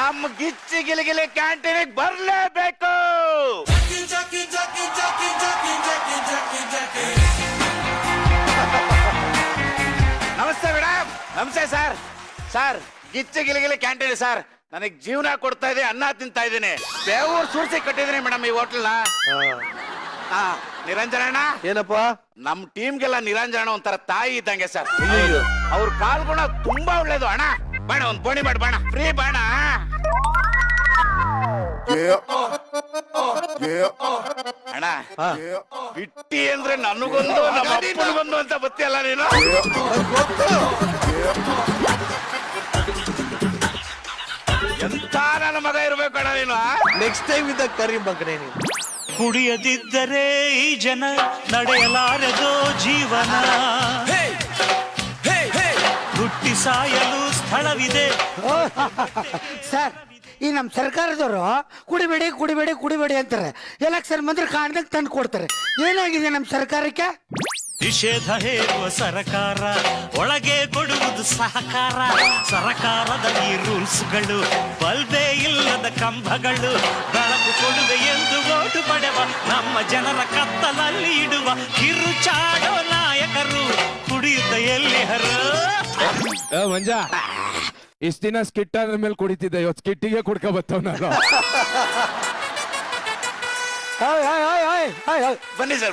ನಮ್ಮ ಗಿಚ್ಚಿ ಗಿಲಿಗಿಲಿ ಕ್ಯಾಂಟೀನಿಗೆ ಬರ್ಲೇಬೇಕು. ನಮಸ್ತೆ ಮೇಡಮ್. ನಮಸ್ತೆ ಸರ್. ಸರ್ ಗಿಚ್ಚಿ ಗಿಲಿಗಿಲಿ ಕ್ಯಾಂಟೀನ್ ಸರ್. ನನಗ್ ಜೀವನ ಕೊಡ್ತಾ ಇದೆ, ಅನ್ನ ತಿಂತಾ ಇದ್ದೀನಿ, ಬೇವೂರ್ ಸುರ್ಸಿ ಕಟ್ಟಿದೀನಿ ಮೇಡಮ್ ಈ ಹೋಟ್ಲ್ನ. ನಿರಂಜನ ಏನಪ್ಪಾ? ನಮ್ ಟೀಮ್ಗೆಲ್ಲ ನಿರಂಜನ ಒಂಥರ ತಾಯಿ ಇದ್ದಂಗೆ ಸರ್. ಅವ್ರ ಕಾಲ್ಗುಣ ತುಂಬಾ ಒಳ್ಳೇದು. ಅಣ್ಣ ಬಾಣ, ಒಂದ್ ಬೋಣಿ ಮಾಡಿ ಬಾಣ, ಫ್ರೀ ಬಾಣ. ಅಣ್ಣ ಬಿಟ್ಟಿ ಅಂದ್ರೆ ನನಗೊಂದು ನಮ್ಮ ಅಪ್ಪನಿಗೊಂದು ಅಂತ ಬತ್ತಿಯಲ್ಲ ನೀನು. ಎಂತ ನನ್ನ ಮಗ ಇರ್ಬೇಕು ಅಣ್ಣ ನೀನು. ನೆಕ್ಸ್ಟ್ ಟೈಮ್ ಇದ್ದಾಗ ಕರಿ ಮಗನೇ ನೀನು. ಕುಡಿಯದಿದ್ದರೆ ಈ ಜನ ನಡೆಯಲಾರದೋ ಜೀವನ. ಹುಟ್ಟಿ ಸಾಯಲು ಸ್ಥಳವಿದೆ. ಸರ್, ಈ ನಮ್ಮ ಸರ್ಕಾರದವರು ಕುಡಿಬೇಡಿ ಕುಡಿಬೇಡಿ ಕುಡಿಬೇಡಿ ಅಂತಾರೆ. ಎಲೆಕ್ಷನ್ ಬಂದ್ರೆ ಕಾಣ್ದಂಗೆ ತಂದು ಕೊಡ್ತಾರೆ. ಏನಾಗಿದೆ ನಮ್ಮ ಸರ್ಕಾರಕ್ಕೆ? ನಿಷೇಧ ಹೇರುವ ಸರಕಾರ, ಒಳಗೆ ಕೊಡುವುದು ಸಹಕಾರ. ಸರಕಾರದ ಈ ರೂಲ್ಸ್ಗಳು, ಬಲ್ಬೆ ಇಲ್ಲದ ಕಂಬಗಳು. ಬೆಳಕು ಕೊಡುವೆ ಎಂದು ಓಟು ಪಡೆವ ನಮ್ಮ ಜನರ ಕತ್ತಲಲ್ಲಿ ಇಡುವ ಕಿರುಚಾಡೋ ನಾಯಕರು ಕುಡಿಯುತ್ತ ಎಲ್ಲಿಹರು. ಮಂಜ, ಇಷ್ಟ ದಿನ ಸ್ಕಿಟ್ ಆದ್ರ ಮೇಲೆ ಕುಡಿತಿದ್ದೆ, ಇವತ್ತು ಸ್ಕಿಟ್ಟಿಗೆ ಕುಡ್ಕ ಬತ್ತವ್ ನಾನು. ಬನ್ನಿ ಸರ್.